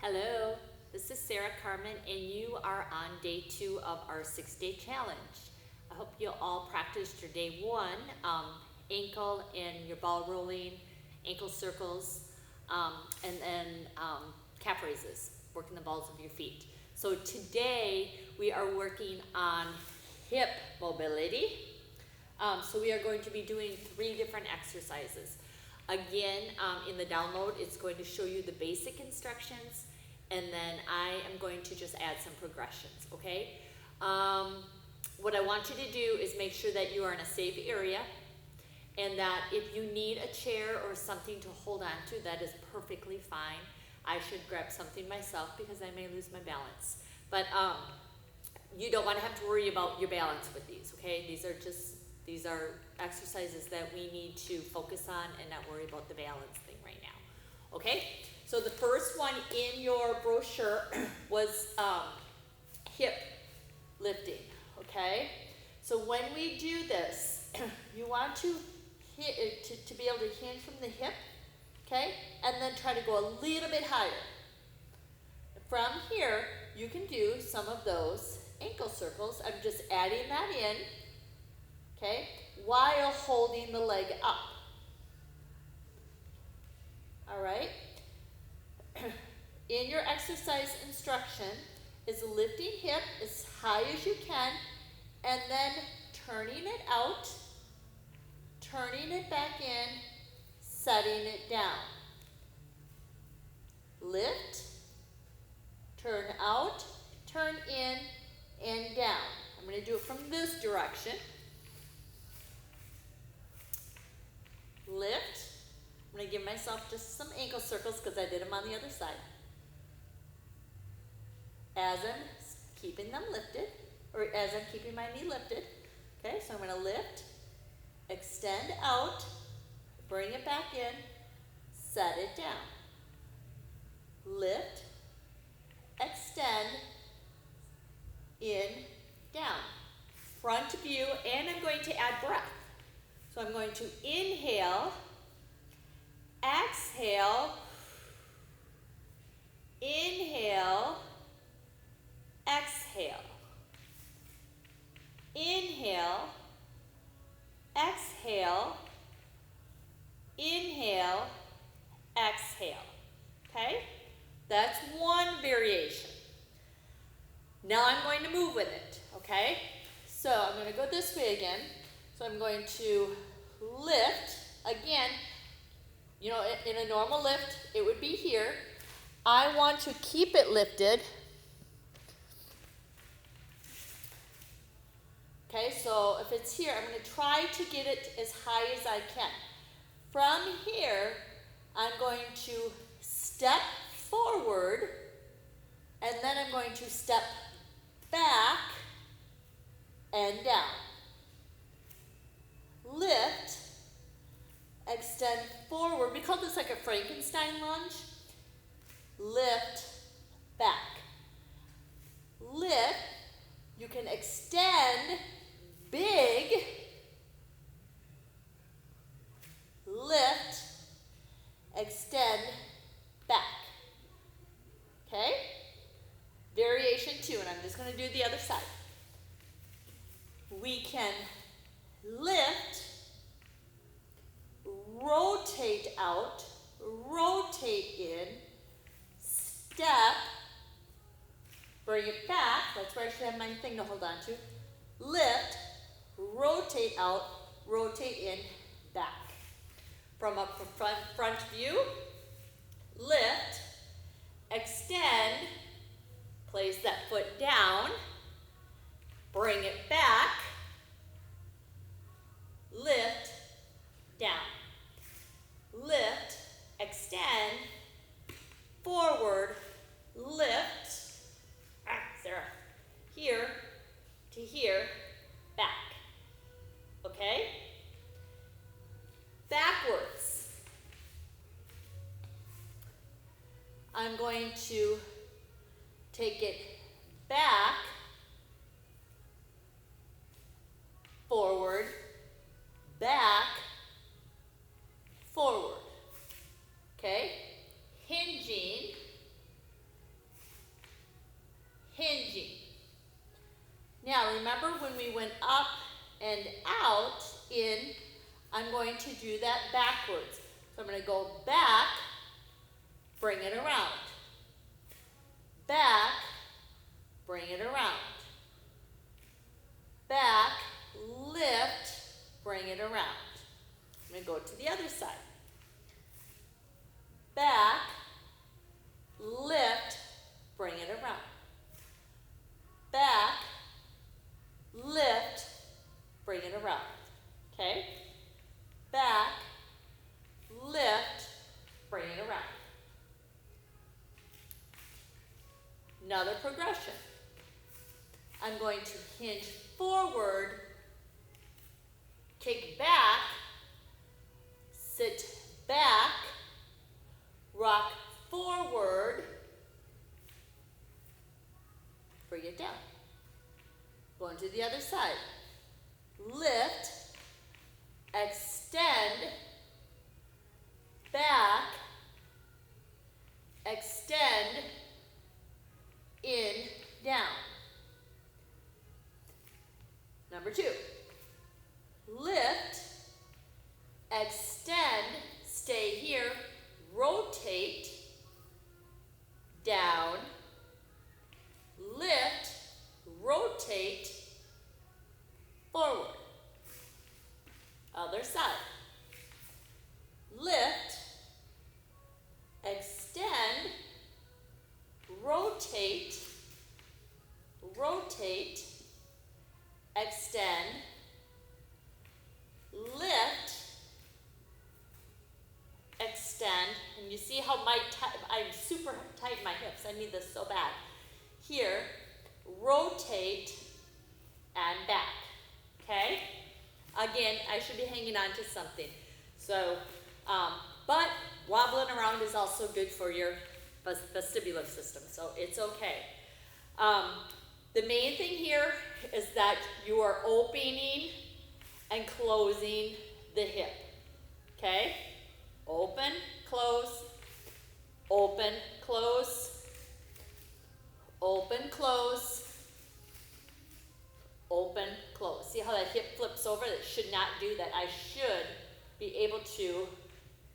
Hello, this is Sarah Carmen, and you are on day 2 of our 6-day challenge. I hope you all practiced your day 1, ankle and your ball rolling, ankle circles, and then calf raises, working the balls of your feet. So today we are working on hip mobility. So we are going to be doing 3 different exercises. Again, in the download, it's going to show you the basic instructions, and then I am going to just add some progressions, okay? What I want you to do is make sure that you are in a safe area, and that if you need a chair or something to hold on to, that is perfectly fine. I should grab something myself because I may lose my balance. But you don't want to have to worry about your balance with these, okay? These are exercises that we need to focus on and not worry about the balance thing right now, okay? So the first one in your brochure was hip lifting, okay? So when we do this, you want to to be able to hinge from the hip, okay? And then try to go a little bit higher. From here, you can do some of those ankle circles. I'm just adding that in, okay, while holding the leg up. All right? In your exercise instruction is lifting hip as high as you can, and then turning it out, turning it back in, setting it down. Lift, turn out, turn in, and down. I'm going to do it from this direction. Lift. I'm going to give myself just some ankle circles because I did them on the other side. As I'm keeping them lifted, or as I'm keeping my knee lifted. Okay, so I'm going to lift, extend out, bring it back in, set it down. Lift, extend, in, down. Front view, and I'm going to add breath. So I'm going to inhale, exhale, inhale, exhale. Inhale, exhale, inhale, exhale. Okay? That's one variation. Now I'm going to move with it, okay? So I'm going to go this way again. So I'm going to lift. Again, you know, in a normal lift, it would be here. I want to keep it lifted. Okay, so if it's here, I'm going to try to get it as high as I can. From here, I'm going to step forward, and then I'm going to step back and down. Lift, extend forward. We call this like a Frankenstein lunge. Lift, back. Lift, you can extend, big. Lift, extend, back. Okay? Variation 2, and I'm just going to do the other side. We can lift, rotate out, rotate in, step, bring it back. That's where I should have my thing to hold on to. Lift, rotate out, rotate in, back. From a front view, lift, extend, place that foot down, bring it back, lift, down. Lift, extend, forward, lift, Sarah, here to here, back. Okay? Backwards. I'm going to take it back, forward, back, forward. Okay? Hinging, remember when we went up and out in, I'm going to do that backwards. So I'm going to go back, bring it around. Back, bring it around. Back, lift, bring it around. I'm going to go to the other side. Back, lift, bring it around. Back, lift, bring it around. Okay? Back, lift, bring it around. Another progression. I'm going to hinge forward, kick back, sit back, rock forward, bring it down. Going to the other side. Lift, extend, back, extend, in, down. Number 2. Lift, extend, stay here, rotate, down, lift, rotate, forward. Other side. Lift, extend, rotate, rotate, extend, lift, extend, and you see how I'm super tight in my hips. I need this so bad. Here, rotate, and back. Okay? Again, I should be hanging on to something. So, but wobbling around is also good for your vestibular system, so it's okay. The main thing here is that you are opening and closing the hip. Okay? Open, close, open, close, open, close, open, close. See how that hip flips over? That should not do that. I should be able to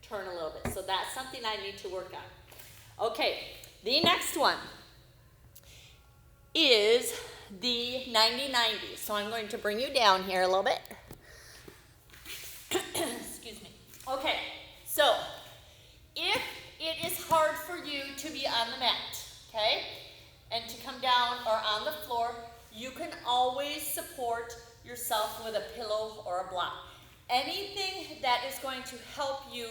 turn a little bit. So that's something I need to work on. Okay, the next one is the 90-90. So I'm going to bring you down here a little bit. Excuse me. Okay, so if it is hard for you to be on the mat, okay, and to come down or on the floor, you can always support yourself with a pillow or a block. Anything that is going to help you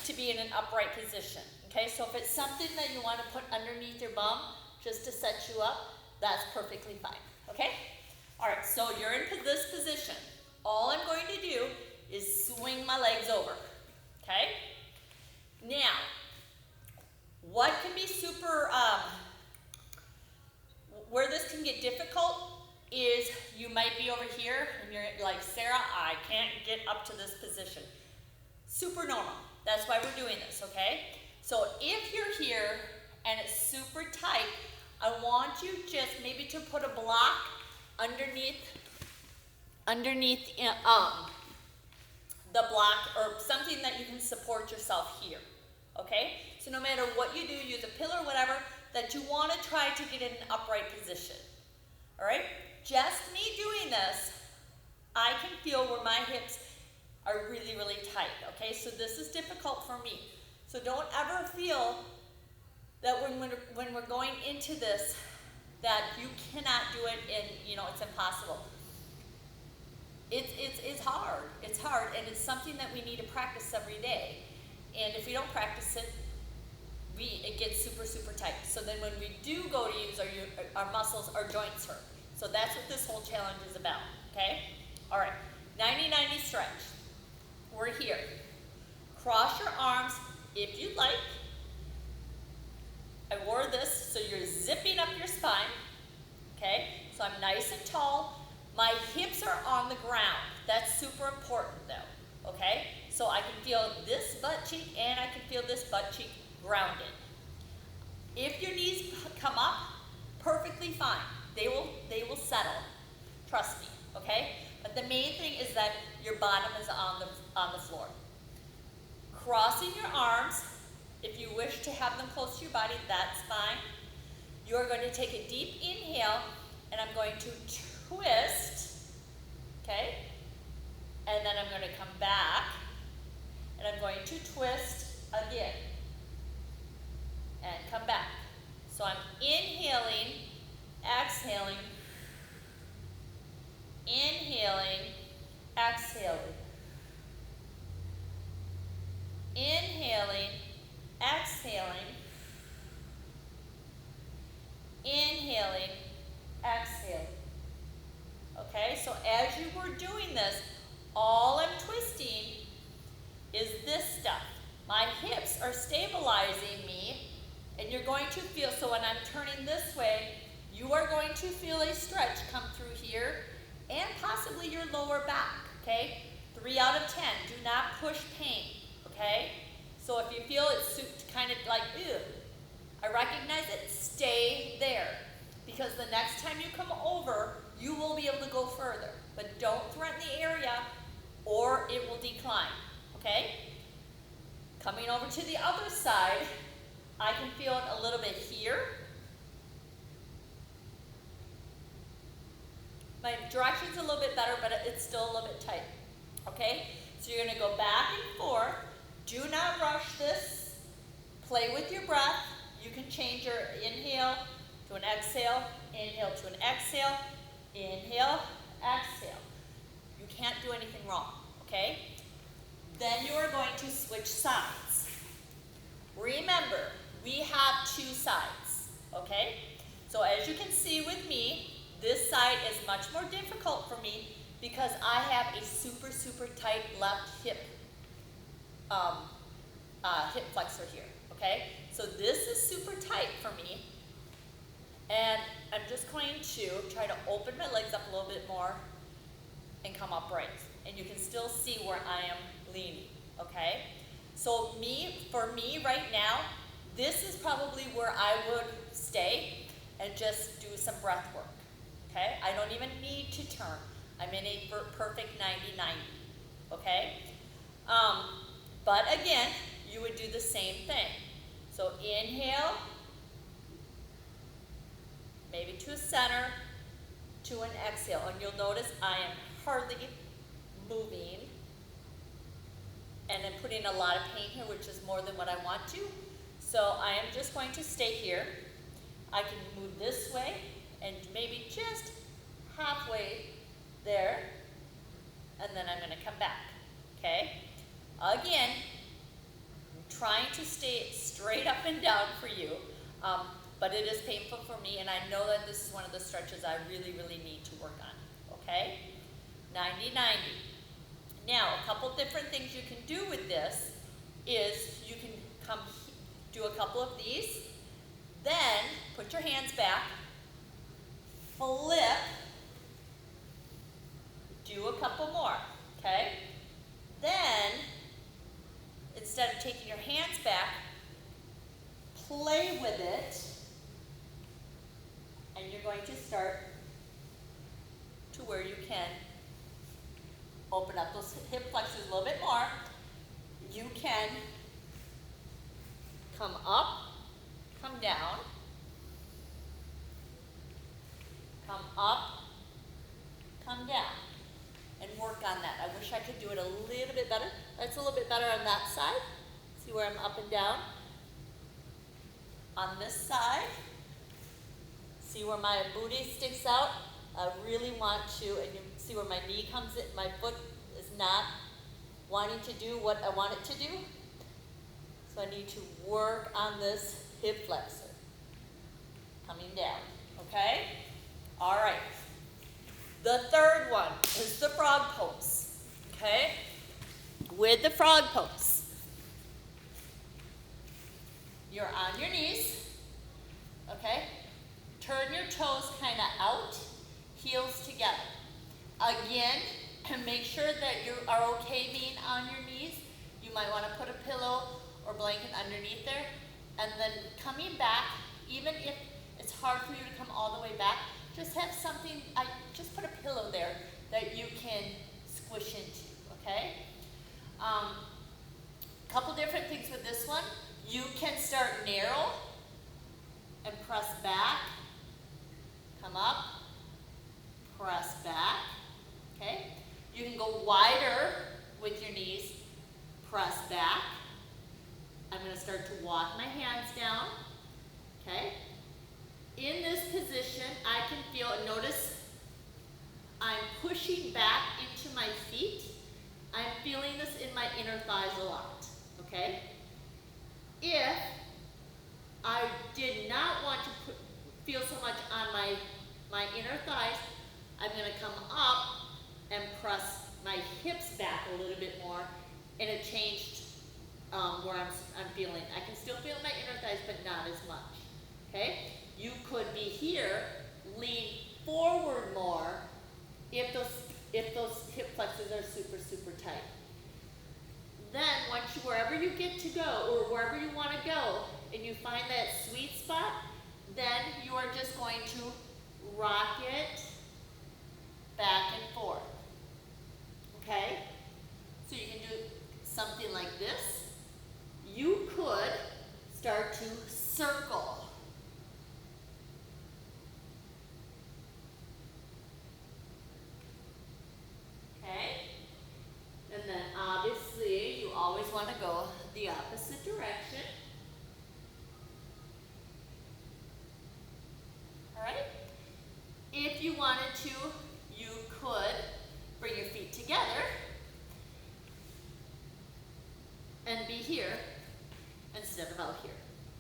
to be in an upright position. Okay, so if it's something that you want to put underneath your bum just to set you up, that's perfectly fine. Okay? All right, so you're in this position. All I'm going to do is swing my legs over. Okay? Now, what can be super, where this can get difficult is you might be over here and you're like, Sarah, I can't get up to this position. Super normal. That's why we're doing this, okay? So if you're here and it's super tight, I want you just maybe to put a block underneath the block or something that you can support yourself here, okay? So no matter what you do, use a pillar or whatever, that you want to try to get in an upright position, all right? Just me doing this, I can feel where my hips are really, really tight, okay? So this is difficult for me. So don't ever feel that when we're going into this, that you cannot do it and, you know, it's impossible. It's hard. It's hard, and it's something that we need to practice every day. And if we don't practice it, it gets super, super tight. So then when we do go to use our muscles, our joints hurt. So that's what this whole challenge is about, okay? All right, 90-90 stretch. We're here. Cross your arms if you'd like. I wore this so you're zipping up your spine, okay? So I'm nice and tall. My hips are on the ground. That's super important though, okay? So I can feel this butt cheek and I can feel this butt cheek grounded. If your knees come up, perfectly fine. They will settle. Trust me, okay? But the main thing is that your bottom is on the floor. Crossing your arms, if you wish to have them close to your body, that's fine. You're going to take a deep inhale, and I'm going to twist, okay? And then I'm going to come back, and I'm going to twist again, and come back. So I'm inhaling, exhaling, inhaling, exhaling, inhaling, exhaling, inhaling, exhaling. Okay, so as you were doing this, all I'm twisting is this stuff. My hips are stabilizing me, and you're going to feel, so when I'm turning this way, you are going to feel a stretch come through here, and possibly your lower back, okay? 3 out of 10, do not push pain, okay? So if you feel it's kind of like, ew, I recognize it, stay there. Because the next time you come over, you will be able to go further. But don't threaten the area, or it will decline, okay? Coming over to the other side, I can feel it a little bit here. My direction's a little bit better, but it's still a little bit tight, okay? So you're gonna go back and forth. Do not rush this. Play with your breath. You can change your inhale to an exhale, inhale to an exhale, inhale, exhale. You can't do anything wrong, okay? Then you are going to switch sides. Remember, we have 2 sides, okay? So as you can see with me, this side is much more difficult for me because I have a super, super tight left hip flexor here, okay? So this is super tight for me. And I'm just going to try to open my legs up a little bit more and come upright. And you can still see where I am leaning, okay? So for me right now, this is probably where I would stay and just do some breath work, okay? I don't even need to turn. I'm in a perfect 90-90, okay? But again, you would do the same thing. So inhale, maybe to a center, to an exhale. And you'll notice I am hardly moving. And I'm putting a lot of pain here, which is more than what I want to. So I am just going to stay here. I can move this way and maybe just halfway there. And then I'm going to come back, okay? Again, I'm trying to stay straight up and down for you. But it is painful for me, and I know that this is one of the stretches I really, really need to work on, okay? 90-90. Now, a couple different things you can do with this is you can do a couple of these, then put your hands back, flip, do a couple more, okay? Then, instead of taking your hands back, play with it, and you're going to start to where you can open up those hip flexors a little bit more. You can come up, come down, come up, come down, and work on that. I wish I could do it a little bit better. That's a little bit better on that side. See where I'm up and down? On this side, see where my booty sticks out? I really want to, and you see where my knee comes in, my foot is not wanting to do what I want it to do. So I need to work on this hip flexor. Coming down, okay? All right. The third one is the frog pose, okay? With the frog pose, you're on your knees, okay? Turn your toes kind of out, heels together. Again, make sure that you are okay being on your knees. You might want to put a pillow or blanket underneath there. And then coming back, even if it's hard for you to come all the way back, just have something, just put a pillow there that you can squish into, okay? Couple different things with this one. You can start narrow and press back, come up, press back, okay? You can go wider with your knees, press back. I'm going to start to walk my hands down, okay? In this position, I can feel, notice I'm pushing back into my feet. I'm feeling this in my inner thighs a lot, okay? If I did not want to feel so much on my inner thighs, I'm going to come up and press my hips back a little bit more, and it changed where I'm feeling. I can still feel my inner thighs, but not as much, okay? You could be here, lean forward more if those hip flexors are super, super tight. Then wherever you get to go, or wherever you want to go, and you find that sweet spot, then you are just going to rock it back and forth, okay? So you can do something like this. You could start to circle. Okay? And then obviously you always want to go the opposite direction. Alright? If you wanted to, you could bring your feet together and be here instead of out here.